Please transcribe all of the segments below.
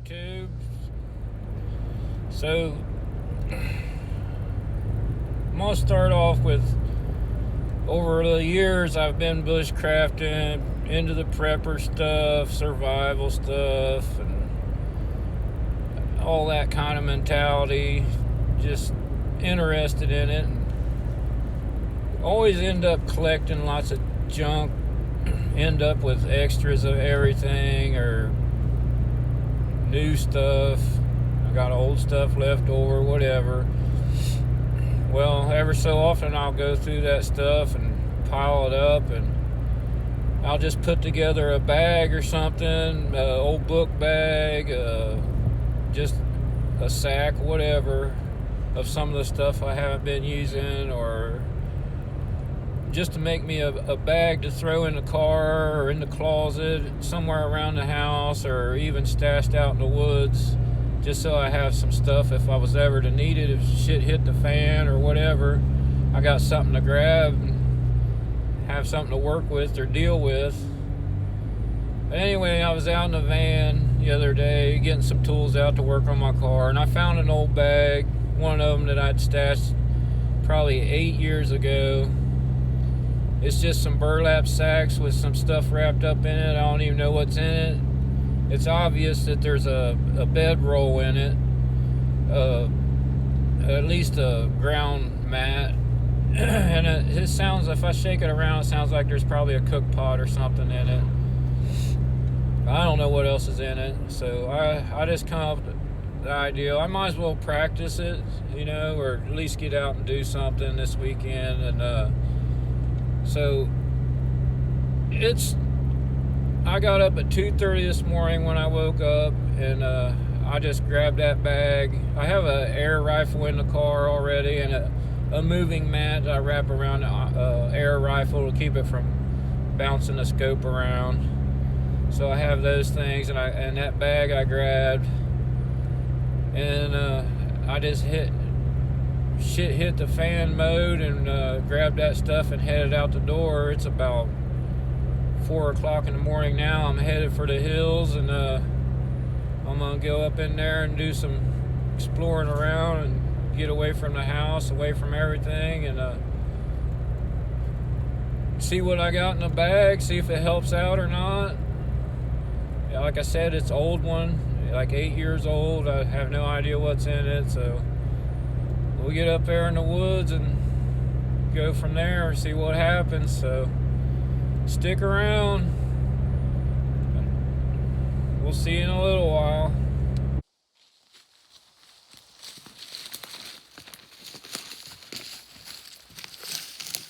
YouTube. So I'm gonna start off with, over the years I've been bushcrafting, into the prepper stuff, survival stuff, and all that kind of mentality. Just interested in it. Always end up collecting lots of junk, end up with extras of everything or new stuff. I got old stuff left over, whatever. Well, ever so often I'll go through that stuff and pile it up, and I'll just put together a bag or something, an old book bag, just a sack, whatever, of some of the stuff I haven't been using, or just to make me a bag to throw in the car or in the closet, somewhere around the house, or even stashed out in the woods, just so I have some stuff if I was ever to need it, if shit hit the fan or whatever. I got something to grab and have something to work with or deal with. But anyway, I was out in the van the other day getting some tools out to work on my car, and I found an old bag, one of them that I'd stashed probably 8 years ago. It's just some burlap sacks with some stuff wrapped up in it. I don't even know what's in it. It's obvious that there's a bedroll in it, at least a ground mat. And it sounds, if I shake it around, it sounds like there's probably a cook pot or something in it. I don't know what else is in it. So I just come up with the idea, I might as well practice it, or at least get out and do something this weekend. And so I got up at 2:30 this morning when I woke up, and I just grabbed that bag. I have an air rifle in the car already, and a moving mat that I wrap around the air rifle to keep it from bouncing the scope around. So I have those things, and that bag I grabbed, and I just hit the fan mode and grabbed that stuff and headed out the door. It's about 4 o'clock in the morning now. I'm headed for the hills, and I'm gonna go up in there and do some exploring around and get away from the house, away from everything, and see what I got in the bag, see if it helps out or not. Yeah, like I said, it's an old one, like 8 years old. I have no idea what's in it, so we'll get up there in the woods and go from there and see what happens. So stick around. We'll see you in a little while.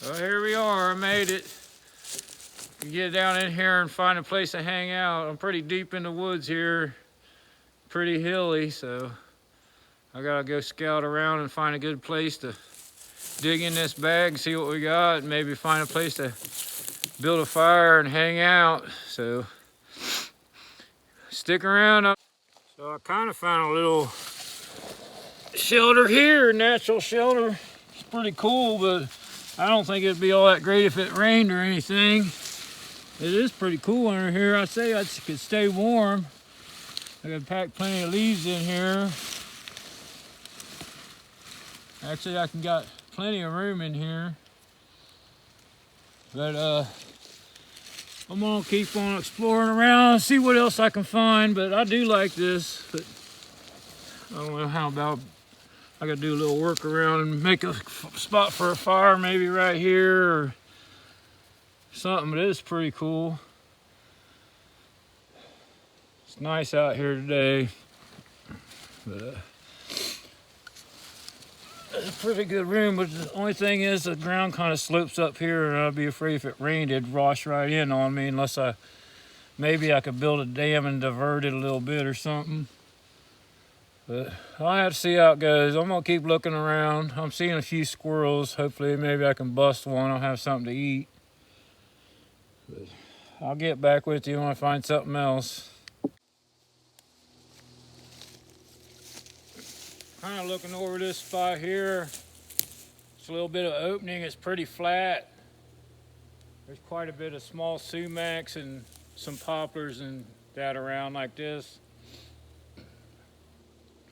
Well, here we are. I made it. You get down in here and find a place to hang out. I'm pretty deep in the woods here, pretty hilly, so I gotta go scout around and find a good place to dig in this bag and see what we got, and maybe find a place to build a fire and hang out. So stick around. So I kind of found a little shelter here, natural shelter. It's pretty cool, but I don't think it'd be all that great if it rained or anything. It is pretty cool under here. I say I could stay warm. I could pack plenty of leaves in here. Actually, I can got plenty of room in here. But I'm gonna keep on exploring around, see what else I can find. But I do like this, but I don't know how about I gotta do a little work around and make a spot for a fire, maybe right here or something. But it's pretty cool. It's nice out here today, but it's a pretty good room. But the only thing is the ground kind of slopes up here, and I'd be afraid if it rained it'd wash right in on me, unless maybe I could build a dam and divert it a little bit or something. But I'll have to see how it goes. I'm gonna keep looking around. I'm seeing a few squirrels. Hopefully maybe I can bust one. I'll have something to eat. But I'll get back with you when I find something else. Kind of looking over this spot here. It's a little bit of opening. It's pretty flat. There's quite a bit of small sumacs and some poplars and that around like this.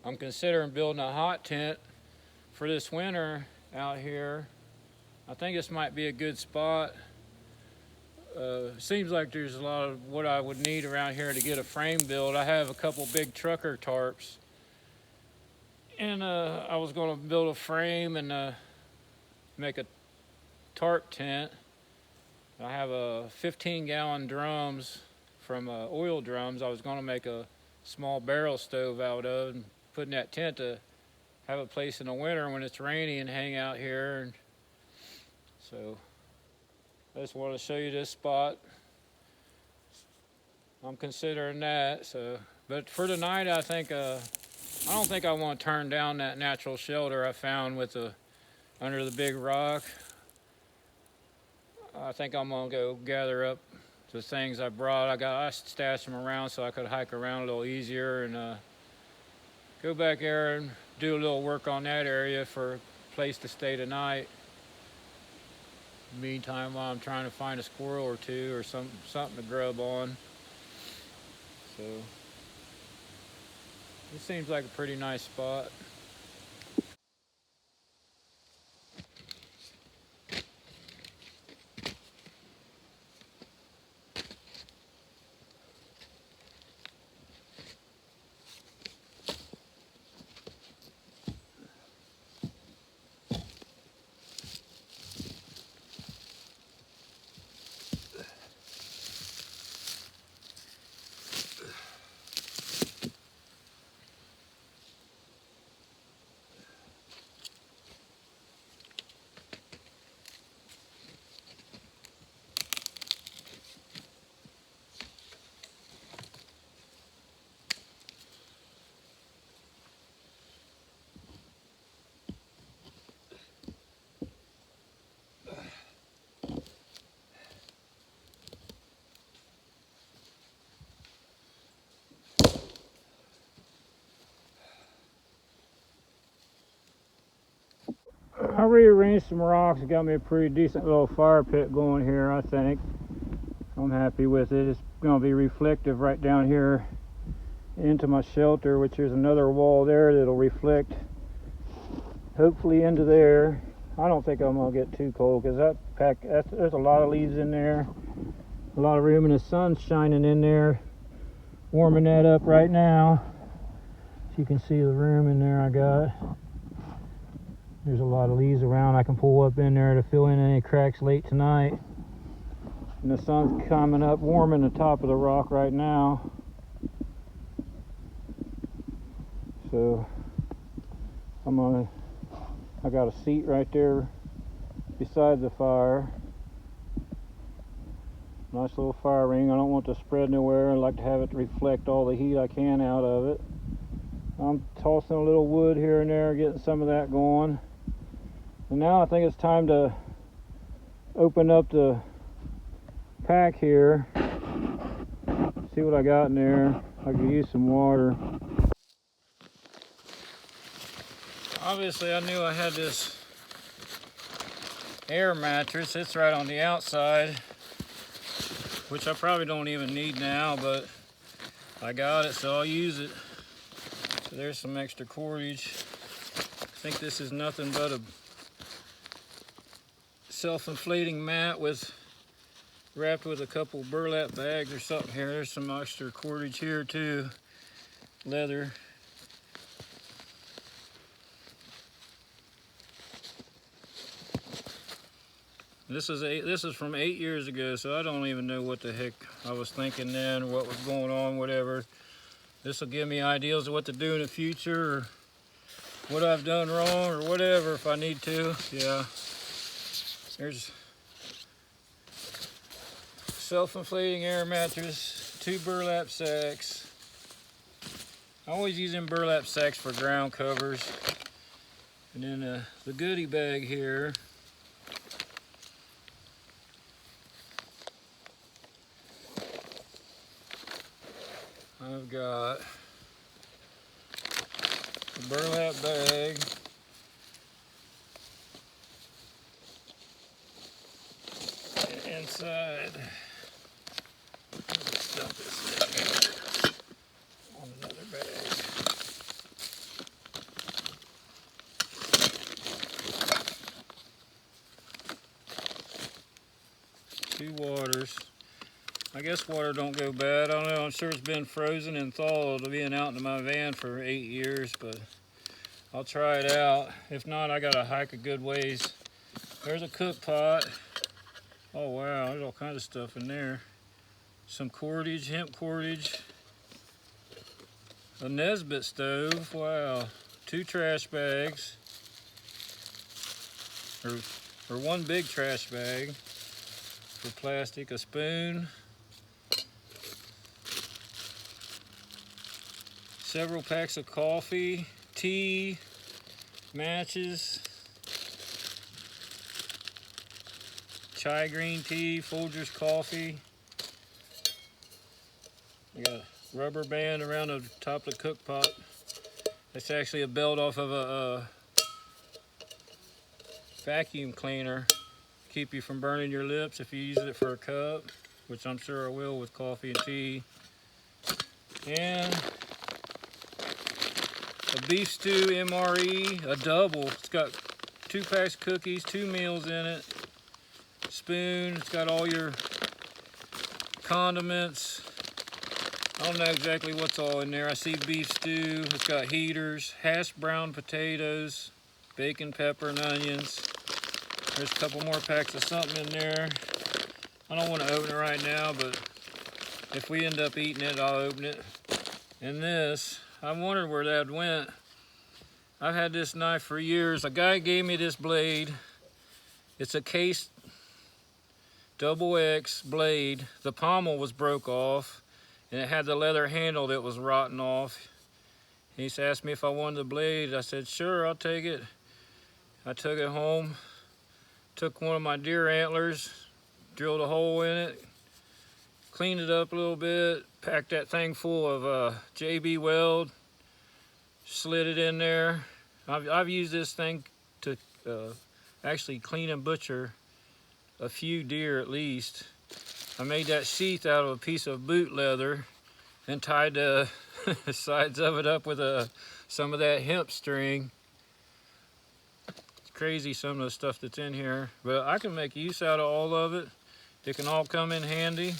I'm considering building a hot tent for this winter out here. I think this might be a good spot. Seems like there's a lot of what I would need around here to get a frame built. I have a couple big trucker tarps, and I was going to build a frame and make a tarp tent. I have a 15-gallon drums from oil drums. I was going to make a small barrel stove out of and put in that tent to have a place in the winter when it's rainy and hang out here. And so I just want to show you this spot. I'm considering that. So, but for tonight, I think I don't think I want to turn down that natural shelter I found with under the big rock. I think I'm gonna go gather up the things I brought. I stashed them around so I could hike around a little easier, and go back there and do a little work on that area for a place to stay tonight. Meantime, while I'm trying to find a squirrel or two or something to grub on. So this seems like a pretty nice spot. I rearranged some rocks, got me a pretty decent little fire pit going here, I think. I'm happy with it. It's going to be reflective right down here into my shelter, which there's another wall there that'll reflect hopefully into there. I don't think I'm going to get too cold because there's a lot of leaves in there, a lot of room, and the sun's shining in there, warming that up right now. So you can see the room in there I got. There's a lot of leaves around. I can pull up in there to fill in any cracks late tonight. And the sun's coming up, warming the top of the rock right now. So I got a seat right there beside the fire. Nice little fire ring. I don't want to spread nowhere. I like to have it reflect all the heat I can out of it. I'm tossing a little wood here and there, getting some of that going. And now I think it's time to open up the pack here, see what I got in there. I could use some water. Obviously I knew I had this air mattress. It's right on the outside, which I probably don't even need now, but I got it, so I'll use it. So there's some extra cordage. I think this is nothing but a self-inflating mat wrapped with a couple burlap bags or something here. There's some extra cordage here too, leather. This is from 8 years ago, so I don't even know what the heck I was thinking then, or what was going on, whatever. This will give me ideas of what to do in the future, or what I've done wrong, or whatever if I need to. Yeah. There's self-inflating air mattress, 2 burlap sacks. I always use them burlap sacks for ground covers. And then the goodie bag here. I've got a burlap bag. Inside, let's dump this in here on another bag. I guess water don't go bad. I don't know. I'm sure it's been frozen and thawed being out in my van for 8 years, but I'll try it out. If not, I gotta hike a good ways. There's a cook pot. Oh wow, there's all kinds of stuff in there. Some cordage, hemp cordage. A Nesbitt stove, wow. 2 trash bags. Or 1 big trash bag for plastic. A spoon. Several packs of coffee, tea, matches, chai green tea, Folgers coffee. I got a rubber band around the top of the cook pot. That's actually a belt off of a vacuum cleaner. Keep you from burning your lips if you use it for a cup, which I'm sure I will with coffee and tea. And a beef stew MRE, a double. It's got 2 packs of cookies, 2 meals in it. Spoon, it's got all your condiments. I don't know exactly what's all in there. I see beef stew, it's got heaters, hashed brown potatoes, bacon, pepper, and onions. There's a couple more packs of something in there. I don't want to open it right now, but if we end up eating it, I'll open it. And this, I wondered where that went. I've had this knife for years. A guy gave me this blade. It's a case XX blade. The pommel was broke off, and it had the leather handle that was rotten off. He asked me if I wanted the blade. I said, sure, I'll take it. I took it home, took one of my deer antlers, drilled a hole in it, cleaned it up a little bit, packed that thing full of JB Weld, slid it in there. I've used this thing to actually clean and butcher a few deer at least. I made that sheath out of a piece of boot leather and tied the sides of it up with some of that hemp string. It's crazy some of the stuff that's in here, but I can make use out of all of it. It can all come in handy.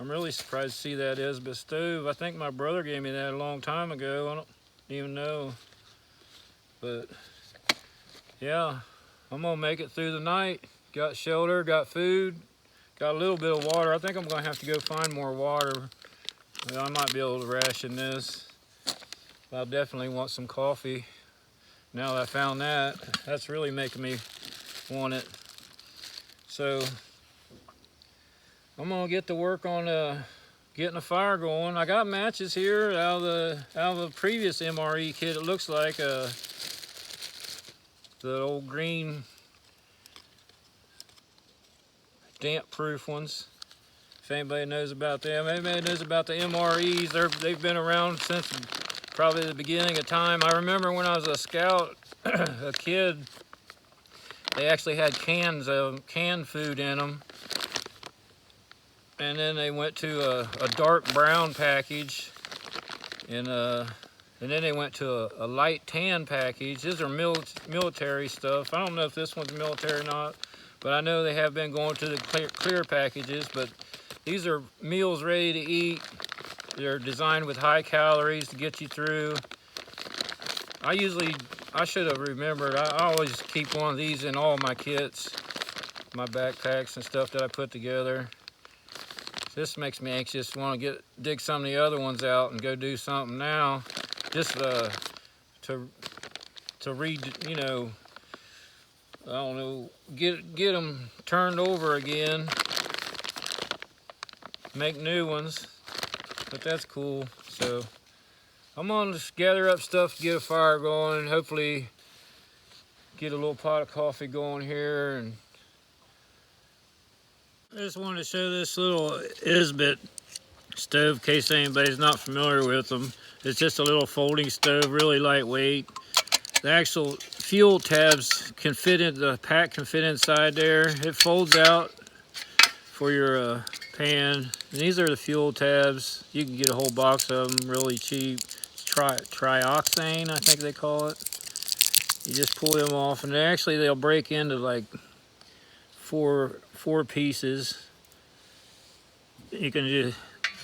I'm really surprised to see that Nesbitt stove. I think my brother gave me that a long time ago. I don't even know. But yeah, I'm gonna make it through the night. Got shelter, got food, got a little bit of water. I think I'm gonna have to go find more water. I might be able to ration this. I'll definitely want some coffee. Now that I found that, that's really making me want it. So I'm gonna get to work on getting a fire going. I got matches here out of the previous MRE kit. It looks like the old green damp-proof ones. If anybody knows about them, anybody knows about the MREs. They've been around since probably the beginning of time. I remember when I was a scout, a kid, they actually had cans of canned food in them. And then they went to a dark brown package, and then they went to a light tan package. These are military stuff. I don't know if this one's military or not, but I know they have been going to the clear packages. But these are meals ready to eat. They're designed with high calories to get you through. I should have remembered, I always keep one of these in all my kits, my backpacks and stuff that I put together. This makes me anxious, want to dig some of the other ones out and go do something now, just to read, you know, I don't know, get them turned over again, make new ones. But that's cool. So I'm gonna just gather up stuff to get a fire going, and hopefully get a little pot of coffee going here. And I just wanted to show this little Nesbitt stove in case anybody's not familiar with them. It's just a little folding stove, really lightweight. The actual fuel tabs can fit in, the pack can fit inside there. It folds out for your pan. And these are the fuel tabs. You can get a whole box of them really cheap. It's trioxane, I think they call it. You just pull them off, and they'll break into like four pieces. You can just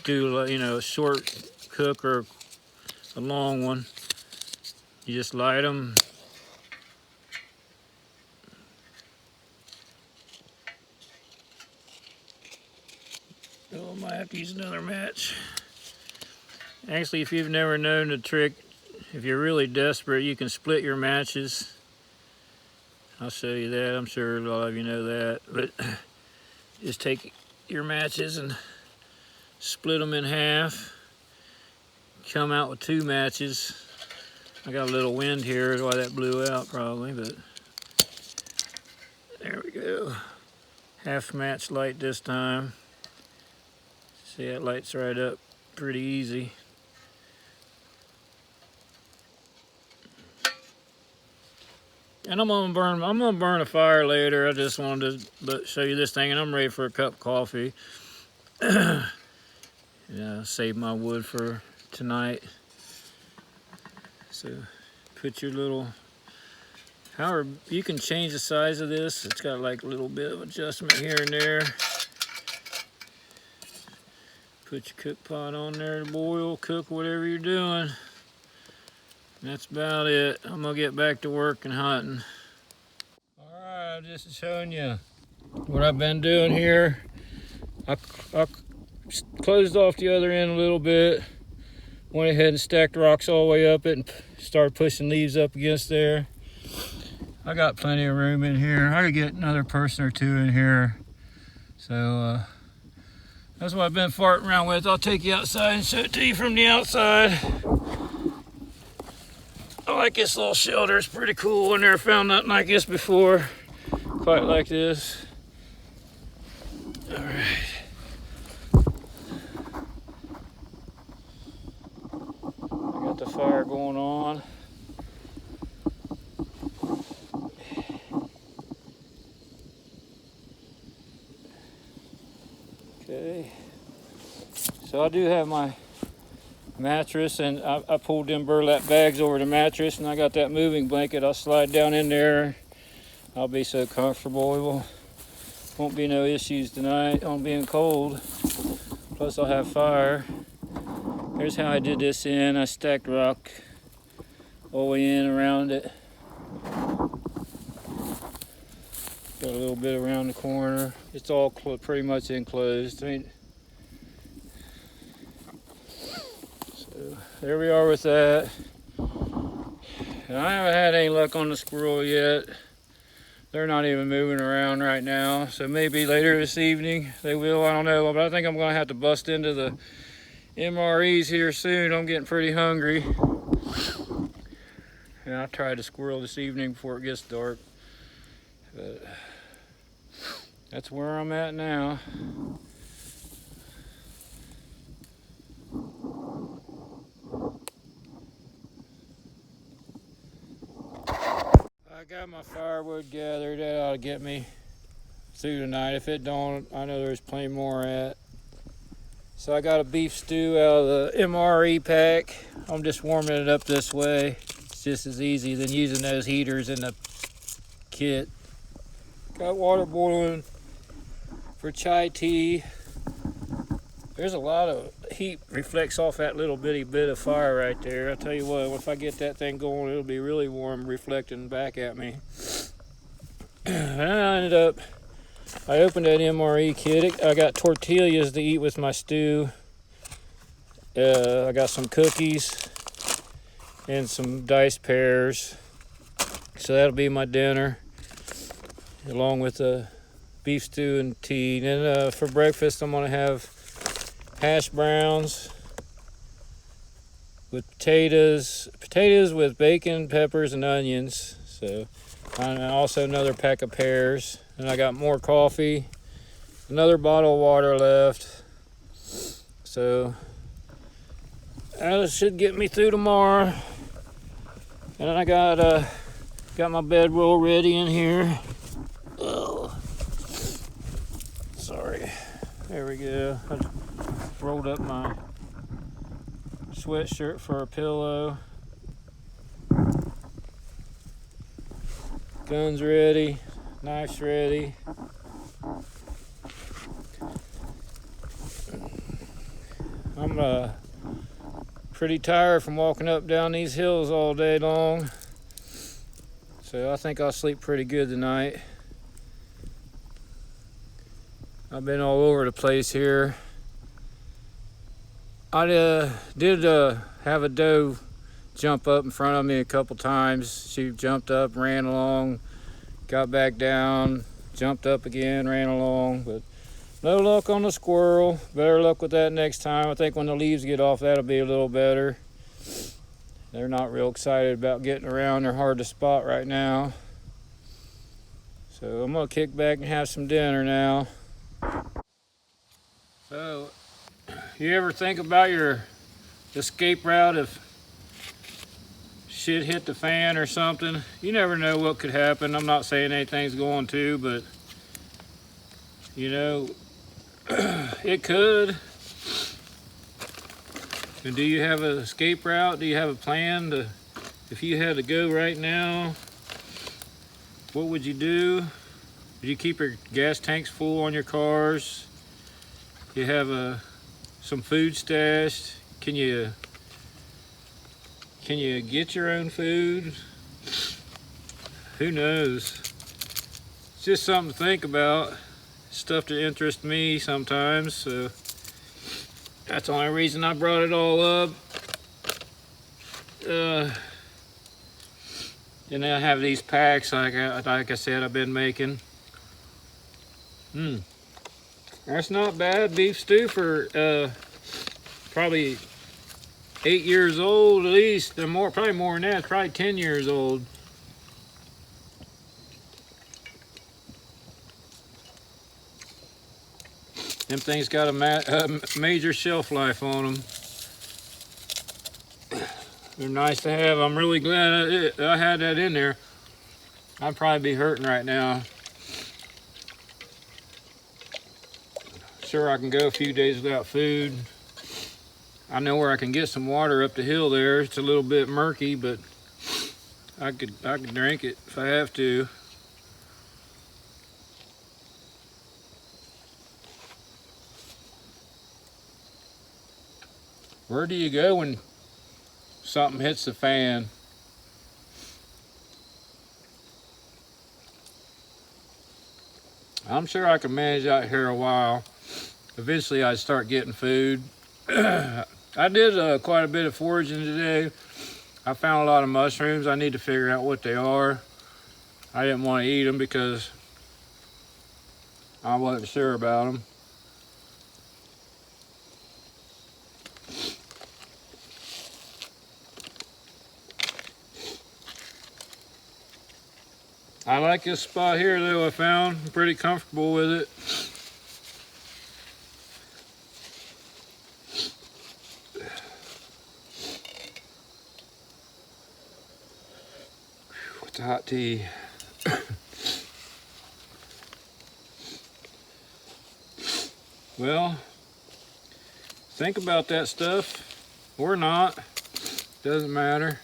do, you know, a short cook or a long one. You just light them. Oh, I might have to use another match. Actually, if you've never known the trick, if you're really desperate, you can split your matches. I'll show you that. I'm sure a lot of you know that. But just take your matches and split them in half. Come out with 2 matches. I got a little wind here, that's why that blew out probably, but there we go. Half match light this time. See, that lights right up pretty easy. And I'm gonna burn a fire later. I just wanted to show you this thing, and I'm ready for a cup of coffee. Yeah, save my wood for tonight. So put your little, however, you can change the size of this. It's got like a little bit of adjustment here and there. Put your cook pot on there to boil, cook whatever you're doing. That's about it. I'm gonna get back to work and hunting. All right, I'm just showing you what I've been doing here. I closed off the other end a little bit. Went ahead and stacked rocks all the way up it and started pushing leaves up against there. I got plenty of room in here. I could get another person or 2 in here. So that's what I've been farting around with. I'll take you outside and show it to you from the outside. I like this little shelter. It's pretty cool. I never found nothing like this before. Quite like this. All right. I got the fire going on. Okay. So I do have my mattress, and I pulled them burlap bags over the mattress, and I got that moving blanket. I'll slide down in there. I'll be so comfortable. Won't be no issues tonight on being cold. Plus I'll have fire. Here's how I did this in. I stacked rock all the way in around it. Got a little bit around the corner. It's all pretty much enclosed. I mean, so there we are with that. And I haven't had any luck on the squirrel yet. They're not even moving around right now. So maybe later this evening they will, I don't know. But I think I'm gonna have to bust into the MREs here soon. I'm getting pretty hungry. And I'll try the squirrel this evening before it gets dark. But that's where I'm at now. I got my firewood gathered. That ought to get me through tonight. If it don't, I know there's plenty more at. So I got a beef stew out of the MRE pack. I'm just warming it up this way. It's just as easy than using those heaters in the kit. Got water boiling for chai tea. There's a lot of heat reflects off that little bitty bit of fire right there. I'll tell you what, if I get that thing going, it'll be really warm reflecting back at me. And I opened that MRE kit. I got tortillas to eat with my stew. I got some cookies and some diced pears. So that'll be my dinner, along with the beef stew and tea. Then for breakfast, I'm gonna have hash browns with potatoes with bacon, peppers, and onions. So, and also another pack of pears. And I got more coffee, another bottle of water left. So that should get me through tomorrow. And then I got my bedroll ready in here. Oh, sorry. There we go. I rolled up my sweatshirt for a pillow. Guns ready, knives ready. I'm pretty tired from walking up down these hills all day long. So I think I'll sleep pretty good tonight. I've been all over the place here. I did have a doe jump up in front of me a couple times. She jumped up, ran along, got back down, jumped up again, ran along, but no luck on the squirrel. Better luck with that next time. I think when the leaves get off, that'll be a little better. They're not real excited about getting around. They're hard to spot right now. So I'm gonna kick back and have some dinner now. So, you ever think about your escape route if shit hit the fan or something? You never know what could happen. I'm not saying anything's going to, but you know, it could. And do you have an escape route? Do you have a plan to, if you had to go right now, what would you do? Would you keep your gas tanks full on your cars? You have some food stashed? Can you get your own food? Who knows? It's just something to think about. Stuff that interests me sometimes, so that's the only reason I brought it all up. And I have these packs, like I said, I've been making. That's not bad. Beef stew for probably 8 years old at least. They're probably more than that. Probably 10 years old. Them things got a major shelf life on them. They're nice to have. I'm really glad I had that in there. I'd probably be hurting right now. Sure, I can go a few days without food. I know where I can get some water up the hill there. It's a little bit murky, but I could drink it if I have to. Where do you go when something hits the fan? I'm sure I can manage out here a while. Eventually I'd start getting food. I did quite a bit of foraging today. I found a lot of mushrooms. I need to figure out what they are. I didn't want to eat them because I wasn't sure about them. I like this spot here though. I found I'm pretty comfortable with it. What's a hot tea? Well, think about that stuff or not. Doesn't matter.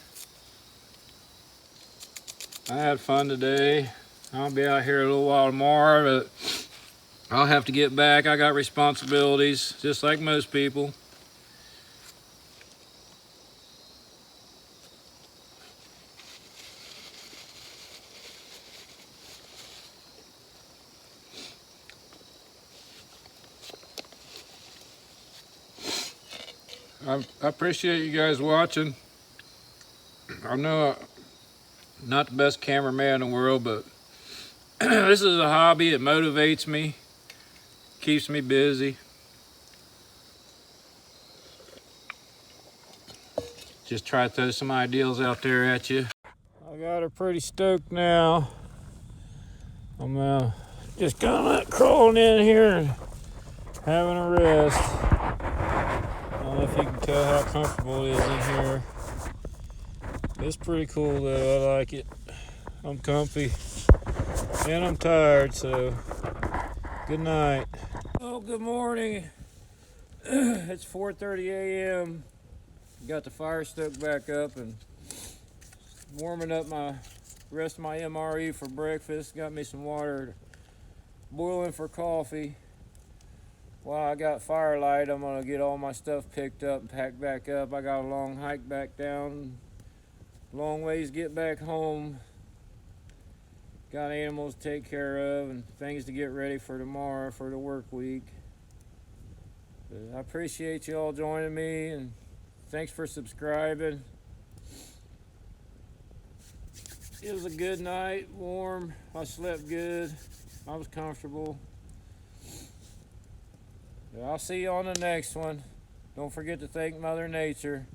I had fun today. I'll be out here a little while tomorrow, but I'll have to get back. I got responsibilities, just like most people. I appreciate you guys watching. I know I'm not the best cameraman in the world, but this is a hobby. It motivates me, keeps me busy. Just try to throw some ideals out there at you. I got her pretty stoked now. I'm just kind of crawling in here and having a rest. I don't know if you can tell how comfortable it is in here. It's pretty cool though. I like it. I'm comfy and I'm tired, so good night. Oh, good morning. It's 4:30 a.m. Got the fire stoked back up and warming up my rest of my MRE for breakfast. Got me some water boiling for coffee. while I got firelight, I'm gonna get all my stuff picked up and packed back up. I got a long hike back down, long ways to get back home. Got animals to take care of and things to get ready for tomorrow for the work week. But I appreciate you all joining me, and thanks for subscribing. It was a good night, warm. I slept good. I was comfortable. I'll see you on the next one. Don't forget to thank Mother Nature.